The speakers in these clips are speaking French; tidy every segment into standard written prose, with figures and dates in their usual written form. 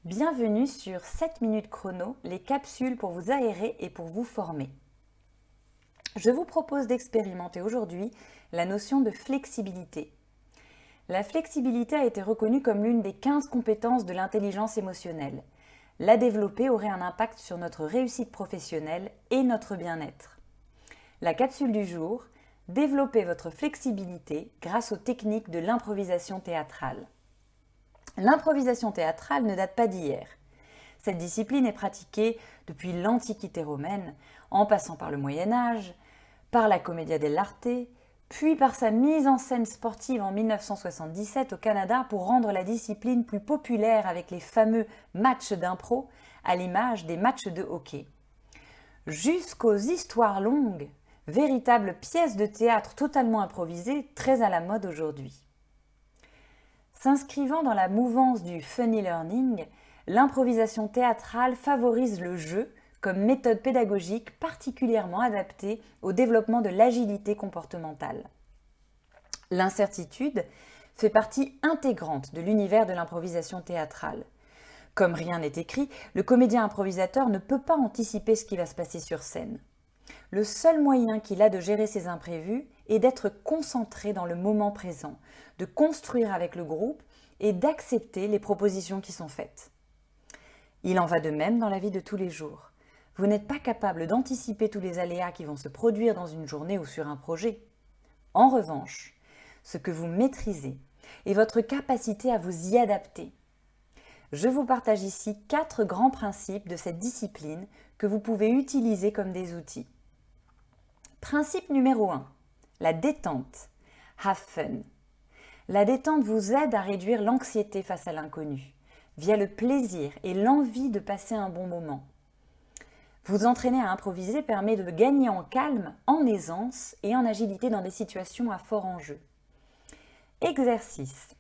Bienvenue sur 7 minutes chrono, les capsules pour vous aérer et pour vous former. Je vous propose d'expérimenter aujourd'hui la notion de flexibilité. La flexibilité a été reconnue comme l'une des 15 compétences de l'intelligence émotionnelle. La développer aurait un impact sur notre réussite professionnelle et notre bien-être. La capsule du jour, développez votre flexibilité grâce aux techniques de l'improvisation théâtrale. L'improvisation théâtrale ne date pas d'hier. Cette discipline est pratiquée depuis l'Antiquité romaine, en passant par le Moyen-Âge, par la Commedia dell'arte, puis par sa mise en scène sportive en 1977 au Canada pour rendre la discipline plus populaire avec les fameux matchs d'impro, à l'image des matchs de hockey. Jusqu'aux histoires longues, véritables pièces de théâtre totalement improvisées, très à la mode aujourd'hui. S'inscrivant dans la mouvance du funny learning, l'improvisation théâtrale favorise le jeu comme méthode pédagogique particulièrement adaptée au développement de l'agilité comportementale. L'incertitude fait partie intégrante de l'univers de l'improvisation théâtrale. Comme rien n'est écrit, le comédien improvisateur ne peut pas anticiper ce qui va se passer sur scène. Le seul moyen qu'il a de gérer ses imprévus est d'être concentré dans le moment présent, de construire avec le groupe et d'accepter les propositions qui sont faites. Il en va de même dans la vie de tous les jours. Vous n'êtes pas capable d'anticiper tous les aléas qui vont se produire dans une journée ou sur un projet. En revanche, ce que vous maîtrisez est votre capacité à vous y adapter. Je vous partage ici 4 grands principes de cette discipline que vous pouvez utiliser comme des outils. Principe numéro 1, la détente. Have fun. La détente vous aide à réduire l'anxiété face à l'inconnu, via le plaisir et l'envie de passer un bon moment. Vous entraîner à improviser permet de gagner en calme, en aisance et en agilité dans des situations à fort enjeu. Exercice.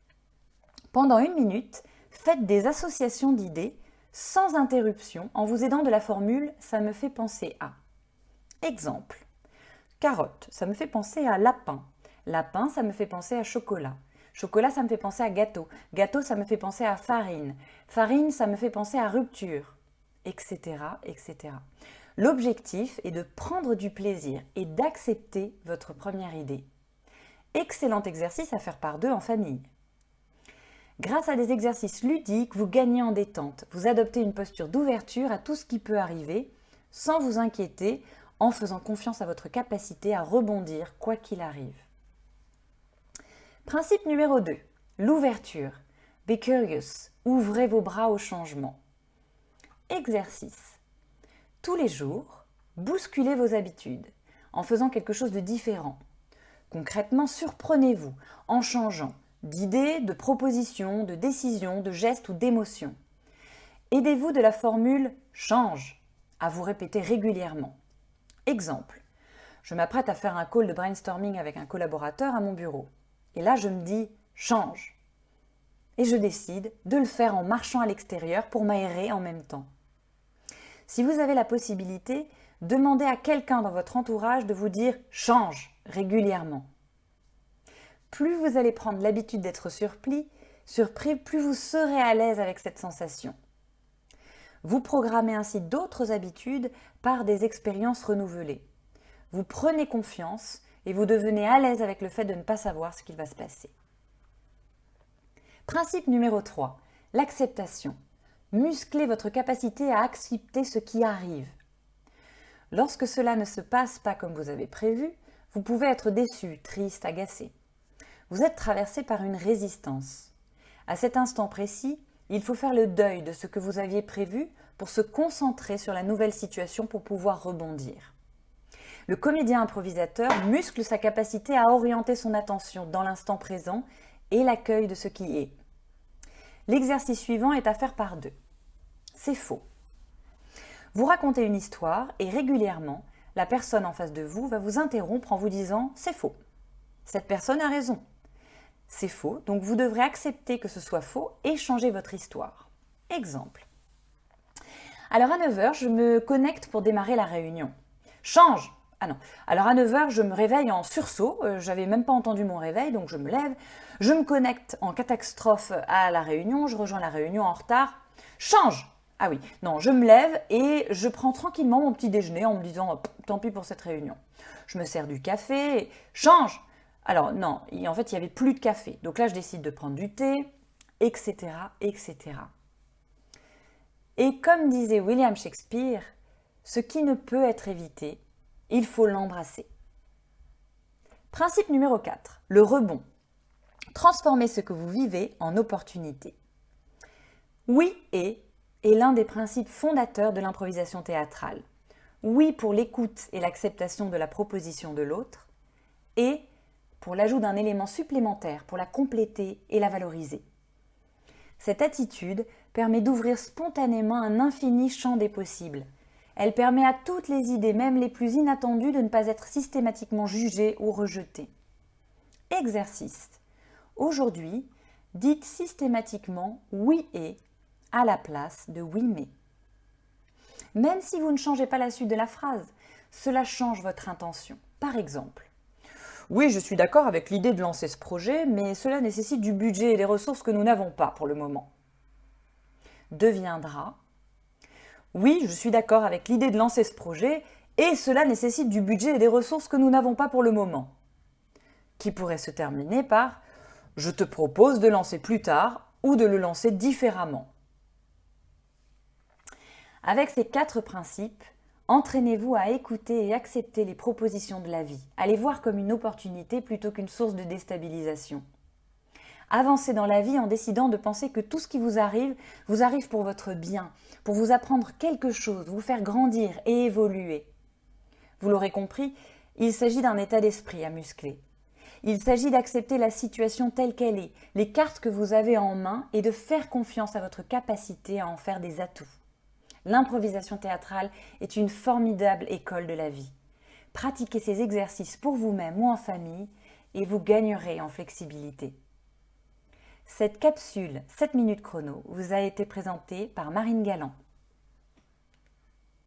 Pendant 1 minute, faites des associations d'idées sans interruption en vous aidant de la formule « ça me fait penser à ». Exemple. Carotte, ça me fait penser à lapin. Lapin, ça me fait penser à chocolat. Chocolat, ça me fait penser à gâteau. Gâteau, ça me fait penser à farine. Farine, ça me fait penser à rupture, etc., etc. L'objectif est de prendre du plaisir et d'accepter votre première idée. Excellent exercice à faire par 2 en famille. Grâce à des exercices ludiques, vous gagnez en détente. Vous adoptez une posture d'ouverture à tout ce qui peut arriver, sans vous inquiéter, en faisant confiance à votre capacité à rebondir quoi qu'il arrive. Principe numéro 2, l'ouverture. Be curious, ouvrez vos bras au changement. Exercice. Tous les jours, bousculez vos habitudes en faisant quelque chose de différent. Concrètement, surprenez-vous en changeant d'idées, de propositions, de décisions, de gestes ou d'émotions. Aidez-vous de la formule « change » à vous répéter régulièrement. Exemple, je m'apprête à faire un call de brainstorming avec un collaborateur à mon bureau. Et là, je me dis « change ». Et je décide de le faire en marchant à l'extérieur pour m'aérer en même temps. Si vous avez la possibilité, demandez à quelqu'un dans votre entourage de vous dire « change » régulièrement. Plus vous allez prendre l'habitude d'être surpris, plus vous serez à l'aise avec cette sensation. Vous programmez ainsi d'autres habitudes par des expériences renouvelées. Vous prenez confiance et vous devenez à l'aise avec le fait de ne pas savoir ce qu'il va se passer. Principe numéro 3, l'acceptation. Musclez votre capacité à accepter ce qui arrive. Lorsque cela ne se passe pas comme vous avez prévu, vous pouvez être déçu, triste, agacé. Vous êtes traversé par une résistance. À cet instant précis, il faut faire le deuil de ce que vous aviez prévu pour se concentrer sur la nouvelle situation pour pouvoir rebondir. Le comédien improvisateur muscle sa capacité à orienter son attention dans l'instant présent et l'accueil de ce qui est. L'exercice suivant est à faire par 2. C'est faux. Vous racontez une histoire et régulièrement, la personne en face de vous va vous interrompre en vous disant « c'est faux ». Cette personne a raison. C'est faux, donc vous devrez accepter que ce soit faux et changer votre histoire. Exemple. Alors à 9h, je me connecte pour démarrer la réunion. Change! Ah non. Alors à 9h, je me réveille en sursaut. J'avais même pas entendu mon réveil, donc je me lève. Je me connecte en catastrophe à la réunion, je rejoins la réunion en retard. Change! Ah oui, non, je me lève et je prends tranquillement mon petit déjeuner en me disant tant pis pour cette réunion. Je me sers du café, change! Alors non, en fait il n'y avait plus de café. Donc là je décide de prendre du thé, etc., etc. Et comme disait William Shakespeare, ce qui ne peut être évité, il faut l'embrasser. Principe numéro 4, le rebond. Transformez ce que vous vivez en opportunité. Oui est l'un des principes fondateurs de l'improvisation théâtrale. Oui pour l'écoute et l'acceptation de la proposition de l'autre, et pour l'ajout d'un élément supplémentaire pour la compléter et la valoriser. Cette attitude permet d'ouvrir spontanément un infini champ des possibles. Elle permet à toutes les idées, même les plus inattendues, de ne pas être systématiquement jugées ou rejetées. Exercice. Aujourd'hui, dites systématiquement « oui et » à la place de « oui mais ». Même si vous ne changez pas la suite de la phrase, cela change votre intention. Par exemple, « Oui, je suis d'accord avec l'idée de lancer ce projet, mais cela nécessite du budget et des ressources que nous n'avons pas pour le moment. » Deviendra « Oui, je suis d'accord avec l'idée de lancer ce projet, et cela nécessite du budget et des ressources que nous n'avons pas pour le moment. » Qui pourrait se terminer par « Je te propose de lancer plus tard ou de le lancer différemment. » Avec ces 4 principes, entraînez-vous à écouter et accepter les propositions de la vie, à les voir comme une opportunité plutôt qu'une source de déstabilisation. Avancez dans la vie en décidant de penser que tout ce qui vous arrive pour votre bien, pour vous apprendre quelque chose, vous faire grandir et évoluer. Vous l'aurez compris, il s'agit d'un état d'esprit à muscler. Il s'agit d'accepter la situation telle qu'elle est, les cartes que vous avez en main et de faire confiance à votre capacité à en faire des atouts. L'improvisation théâtrale est une formidable école de la vie. Pratiquez ces exercices pour vous-même ou en famille et vous gagnerez en flexibilité. Cette capsule 7 minutes chrono vous a été présentée par Marine Galland.